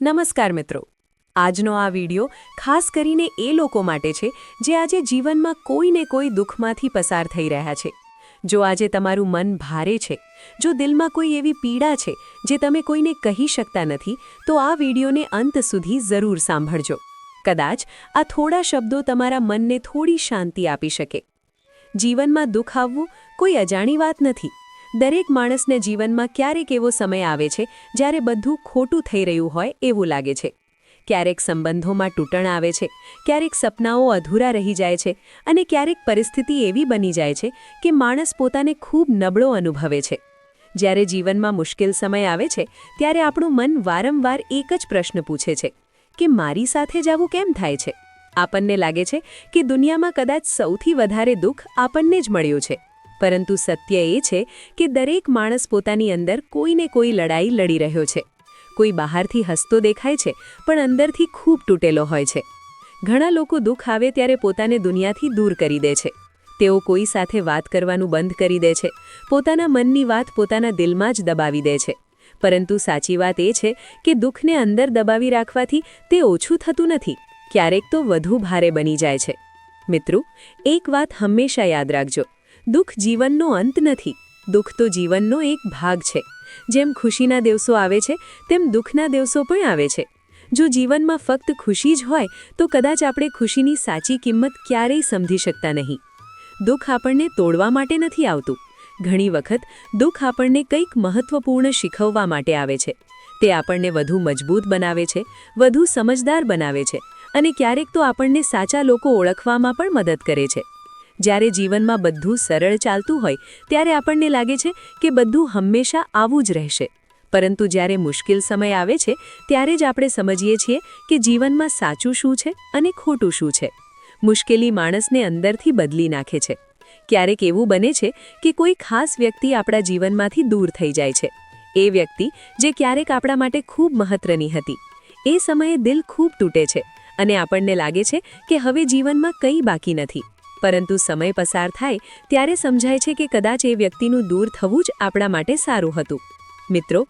નમસ્કાર મિત્રો, આજનો આ વિડિયો ખાસ કરીને એ લોકો માટે છે જે આજે જીવનમાં કોઈને કોઈ દુઃખમાંથી પસાર થઈ રહ્યા છે. જો આજે તમારું મન ભારે છે, જો દિલમાં કોઈ એવી પીડા છે જે તમે કોઈને કહી શકતા નથી, તો આ વિડિયોને અંત સુધી જરૂર સાંભળજો. કદાચ આ થોડા શબ્દો તમારા મનને થોડી શાંતિ આપી શકે. જીવનમાં દુઃખ આવવું કોઈ અજાણી વાત નથી. દરેક માણસને જીવનમાં ક્યારેક એવો સમય આવે છે જ્યારે બધું ખોટું થઈ રહ્યું હોય એવું લાગે છે. ક્યારેક સંબંધોમાં તૂટણ આવે છે, ક્યારેક સપનાઓ અધૂરા રહી જાય છે અને ક્યારેક પરિસ્થિતિ એવી બની જાય છે કે માણસ પોતાને ખૂબ નબળો અનુભવે છે. જ્યારે જીવનમાં મુશ્કેલ સમય આવે છે ત્યારે આપણું મન વારંવાર એક જ પ્રશ્ન પૂછે છે કે મારી સાથે જ આવું કેમ થાય છે? આપણને લાગે છે કે દુનિયામાં કદાચ સૌથી વધારે દુઃખ આપણને જ મળ્યું છે. પરંતુ સત્ય એ છે કે દરેક માણસ પોતાની અંદર કોઈને કોઈ લડાઈ લડી રહ્યો છે. કોઈ બહારથી હસતો દેખાય છે પણ અંદરથી ખૂબ તૂટેલો હોય છે. ઘણા લોકો દુઃખ આવે ત્યારે પોતાને દુનિયાથી દૂર કરી દે છે. તેઓ કોઈ સાથે વાત કરવાનું બંધ કરી દે છે, પોતાના મનની વાત પોતાના દિલમાં જ દબાવી દે છે. પરંતુ સાચી વાત એ છે કે દુઃખને અંદર દબાવી રાખવાથી તે ઓછું થતું નથી, ક્યારેક તો વધુ ભારે બની જાય છે. મિત્રો, એક વાત હંમેશા યાદ રાખજો, દુઃખ જીવનનો અંત નથી. દુઃખ તો જીવનનો એક ભાગ છે. જેમ ખુશીના દિવસો આવે છે તેમ દુઃખના દિવસો પણ આવે છે. જો જીવનમાં ફક્ત ખુશી જ હોય તો કદાચ આપણે ખુશીની સાચી કિંમત ક્યારેય સમજી શકતા નહીં. દુઃખ આપણને તોડવા માટે નથી આવતું. ઘણી વખત દુઃખ આપણને કંઈક મહત્વપૂર્ણ શીખવવા માટે આવે છે. તે આપણને વધુ મજબૂત બનાવે છે, વધુ સમજદાર બનાવે છે અને ક્યારેક તો આપણને સાચા લોકો ઓળખવામાં પણ મદદ કરે છે. જ્યારે જીવનમાં બધું સરળ ચાલતું હોય ત્યારે આપણને લાગે છે કે બધું હંમેશા આવું જ રહેશે. પરંતુ જ્યારે મુશ્કેલ સમય આવે છે ત્યારે જ આપણે સમજીએ છીએ કે જીવનમાં સાચું શું છે અને ખોટું શું છે. મુશ્કેલી માણસને અંદરથી બદલી નાખે છે. ક્યારેક એવું બને છે કે કોઈ ખાસ વ્યક્તિ આપણા જીવનમાંથી દૂર થઈ જાય છે. એ વ્યક્તિ જે ક્યારેક આપણા માટે ખૂબ મહત્વની હતી. એ સમયે દિલ ખૂબ તૂટે છે અને આપણને લાગે છે કે હવે જીવનમાં કંઈ બાકી નથી. પરંતુ સમય પસાર થાય ત્યારે સમજાય છે કે કદાચ એ વ્યક્તિનું દૂર થવું જ આપણા માટે સારું હતું. મિત્રો,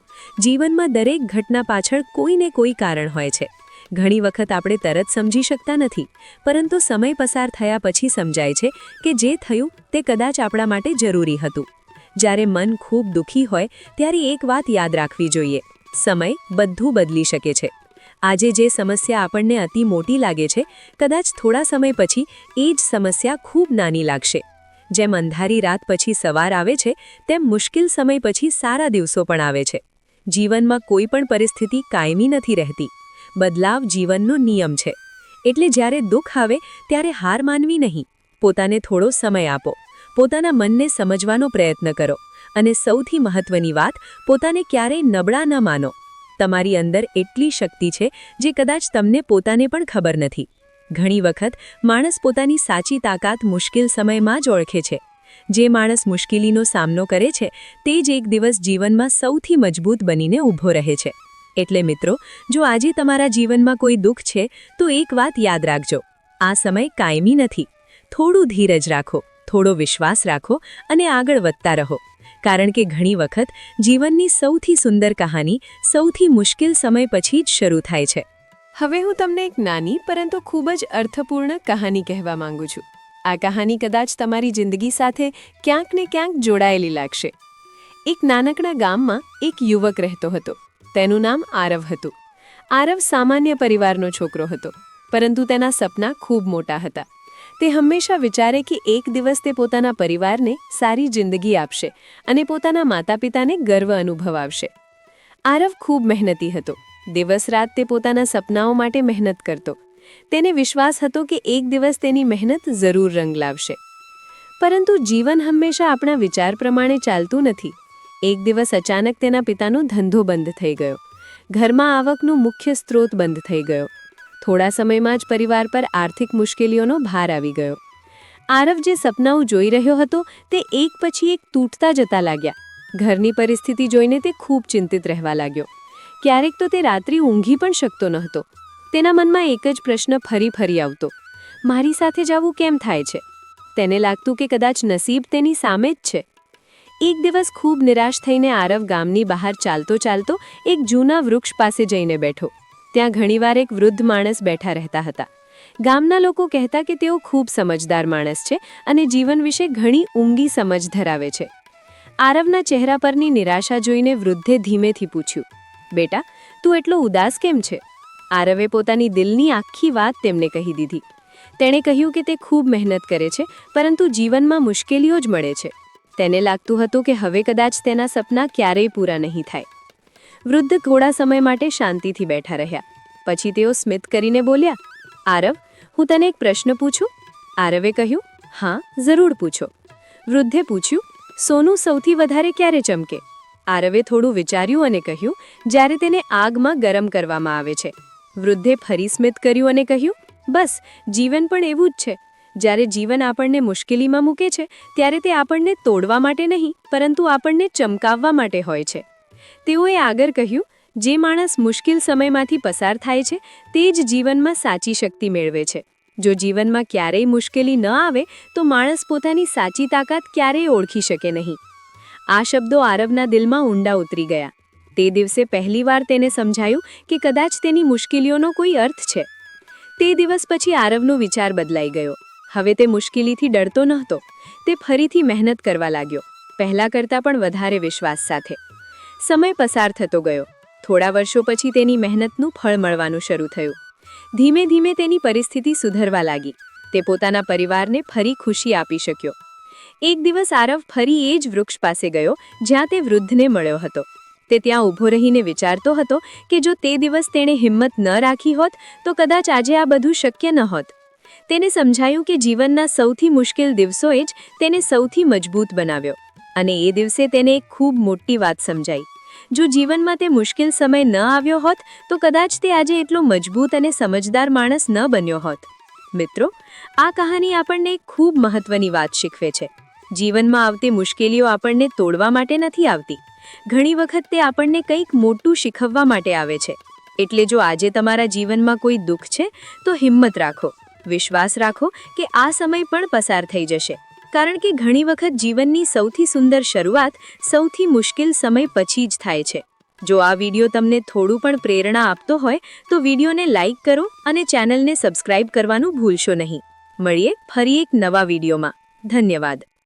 જીવનમાં દરેક ઘટના પાછળ કોઈને કોઈ કારણ હોય છે. ઘણી વખત આપણે તરત સમજી શકતા નથી, પરંતુ સમય પસાર થયા પછી સમજાય છે કે જે થયું તે કદાચ આપણા માટે જરૂરી હતું. જ્યારે મન ખૂબ દુઃખી હોય ત્યારે એક વાત યાદ રાખવી જોઈએ, સમય બધું બદલી શકે છે. આજે જે સમસ્યા આપણને અતિ મોટી લાગે છે, કદાચ થોડા સમય પછી એ જ સમસ્યા ખૂબ નાની લાગશે. જેમ અંધારી રાત પછી સવાર આવે છે તેમ મુશ્કેલ સમય પછી સારા દિવસો પણ આવે છે. જીવનમાં કોઈ પણ પરિસ્થિતિ કાયમી નથી રહેતી. બદલાવ જીવનનો નિયમ છે. એટલે જ્યારે દુઃખ આવે ત્યારે હાર માનવી નહીં. પોતાને થોડો સમય આપો, પોતાના મનને સમજવાનો પ્રયત્ન કરો અને સૌથી મહત્વની વાત, પોતાને ક્યારેય નબળા ન માનો. તમારી અંદર એટલી શક્તિ છે જે કદાચ તમને પોતાને પણ ખબર નથી. ઘણી વખત માણસ પોતાની સાચી તાકાત મુશ્કેલ સમયમાં જ ઓળખે છે. જે માણસ મુશ્કેલીનો સામનો કરે છે તે જ એક દિવસ જીવનમાં સૌથી મજબૂત બનીને ઊભો રહે છે. એટલે મિત્રો, જો આજે તમારા જીવનમાં કોઈ દુઃખ છે તો એક વાત યાદ રાખજો, આ સમય કાયમી નથી. થોડું ધીરજ રાખો, થોડો વિશ્વાસ રાખો અને આગળ વધતા રહો. કારણ કે ઘણી વખત જીવનની સૌથી સુંદર કહાની સૌથી મુશ્કેલ સમય પછી જ શરૂ થાય છે. હવે હું તમને એક નાની પરંતુ ખૂબ જ અર્થપૂર્ણ કહાની કહેવા માંગુ છું. આ કહાની કદાચ તમારી જિંદગી સાથે ક્યાંક ને ક્યાંક જોડાયેલી લાગશે. એક નાનકડા ગામમાં એક યુવક રહેતો હતો. તેનું નામ આરવ હતું. આરવ સામાન્ય પરિવારનો છોકરો હતો, પરંતુ તેના સપના ખૂબ મોટા હતા. તે હંમેશા વિચારે કે એક દિવસ તે પોતાના પરિવારને સારી જિંદગી આપશે અને પોતાના માતા પિતાને ગર્વ અનુભવાવશે. આરવ ખૂબ મહેનતી હતો. દિવસ રાત તે પોતાના સપનાઓ માટે મહેનત કરતો. તેને વિશ્વાસ હતો કે એક દિવસ તેની મહેનત જરૂર રંગ લાવશે. પરંતુ જીવન હંમેશા આપણા વિચાર પ્રમાણે ચાલતું નથી. એક દિવસ અચાનક તેના પિતાનો ધંધો બંધ થઈ ગયો. ઘરમાં આવકનું મુખ્ય સ્ત્રોત બંધ થઈ ગયો. થોડા સમયમાં જ પરિવાર પર આર્થિક મુશ્કેલીઓનો ભાર આવી ગયો. આરવ જે સપનાઓ જોઈ રહ્યો હતો તે એક પછી એક તૂટતા જતા લાગ્યા. ઘરની પરિસ્થિતિ જોઈને તે ખૂબ ચિંતિત રહેવા લાગ્યો. ક્યારેક તો તે રાત્રિ ઊંઘી પણ શકતો નહોતો. તેના મનમાં એક જ પ્રશ્ન ફરી ફરી આવતો, મારી સાથે જ આવું કેમ થાય છે? તેને લાગતું કે કદાચ નસીબ તેની સામે જ છે. એક દિવસ ખૂબ નિરાશ થઈને આરવ ગામની બહાર ચાલતો ચાલતો એક જૂના વૃક્ષ પાસે જઈને બેઠો. ત્યાં ઘણીવાર એક વૃદ્ધ માણસ બેઠા રહેતા હતા. ગામના લોકો કહેતા કે તેઓ ખૂબ સમજદાર માણસ છે અને જીવન વિશે ઘણી ઊંડી સમજ ધરાવે છે. આરવના ચહેરા પરની નિરાશા જોઈને વૃદ્ધે ધીમેથી પૂછ્યું, બેટા, તું એટલો ઉદાસ કેમ છે? આરવે પોતાની દિલની આખી વાત તેમને કહી દીધી. તેણે કહ્યું કે તે ખૂબ મહેનત કરે છે, પરંતુ જીવનમાં મુશ્કેલીઓ જ મળે છે. તેને લાગતું હતું કે હવે કદાચ તેના સપના ક્યારેય પૂરા નહીં થાય. વૃદ્ધ થોડા સમય માટે શાંતિથી બેઠા રહ્યા. પછી તેઓ સ્મિત કરીને બોલ્યા, આરવ, હું તને એક પ્રશ્ન પૂછું? આરવે કહ્યું, હા, જરૂર પૂછો. વૃદ્ધે પૂછ્યું, સોનું સૌથી વધારે ક્યારે ચમકે? આરવે થોડું વિચાર્યું અને કહ્યું, જ્યારે તેને આગમાં ગરમ કરવામાં આવે છે. વૃદ્ધે ફરી સ્મિત કર્યું અને કહ્યું, બસ, જીવન પણ એવું જ છે. જ્યારે જીવન આપણને મુશ્કેલીમાં મૂકે છે ત્યારે તે આપણને તોડવા માટે નહીં, પરંતુ આપણને ચમકાવવા માટે હોય છે. તેઓએ આગળ કહ્યું, જે માણસ મુશ્કેલ સમયમાંથી પસાર થાય છે તે જ જીવનમાં સાચી શક્તિ મેળવે છે. જો જીવનમાં ક્યારેય મુશ્કેલી ન આવે તો માણસ પોતાની સાચી તાકાત ક્યારેય ઓળખી શકે નહીં. આ શબ્દો આરવના દિલમાં ઊંડા ઉતરી ગયા. તે દિવસે પહેલીવાર તેને સમજાયું કે કદાચ તેની મુશ્કેલીઓનો કોઈ અર્થ છે. તે દિવસ પછી આરવનો વિચાર બદલાઈ ગયો. હવે તે મુશ્કેલીથી ડરતો નહોતો. તે ફરીથી મહેનત કરવા લાગ્યો, પહેલાં કરતાં પણ વધારે વિશ્વાસ સાથે. સમય પસાર થતો ગયો. થોડા વર્ષો પછી તેની મહેનતનું ફળ મળવાનું શરૂ થયું. ધીમે ધીમે તેની પરિસ્થિતિ સુધરવા લાગી. તે પોતાના પરિવારને ફરી ખુશી આપી શક્યો. એક દિવસ આરવ ફરી એ જ વૃક્ષ પાસે ગયો જ્યાં તે વૃદ્ધને મળ્યો હતો. તે ત્યાં ઊભો રહીને વિચારતો હતો કે જો તે દિવસ તેણે હિંમત ન રાખી હોત તો કદાચ આજે આ બધું શક્ય ન હોત. તેને સમજાયું કે જીવનના સૌથી મુશ્કેલ દિવસોએ જ તેને સૌથી મજબૂત બનાવ્યો. અને એ દિવસે તેને એક ખૂબ મોટી વાત સમજાઈ. જો જીવનમાં તે મુશ્કેલ સમય ન આવ્યો હોત તો કદાચ તે આજે એટલો મજબૂત અને સમજદાર માણસ ન બન્યો હોત. મિત્રો, આ કહાની આપણને એક ખૂબ મહત્વની વાત શીખવે છે. જીવનમાં આવતી મુશ્કેલીઓ આપણને તોડવા માટે નથી આવતી. ઘણી વખત તે આપણને કંઈક મોટું શીખવવા માટે આવે છે. એટલે જો આજે તમારા જીવનમાં કોઈ દુઃખ છે તો હિંમત રાખો, વિશ્વાસ રાખો કે આ સમય પણ પસાર થઈ જશે. કારણ કે ઘણી વખત જીવનની સૌથી સુંદર શરૂઆત સૌથી મુશ્કેલ સમય પછી જ થાય છે. જો આ વિડીયો તમને થોડું પણ પ્રેરણા આપતો હોય તો વિડીયોને લાઇક કરો અને ચેનલને સબસ્ક્રાઇબ કરવાનું ભૂલશો નહીં. મળીએ ફરી એક નવા વિડીયોમાં. ધન્યવાદ.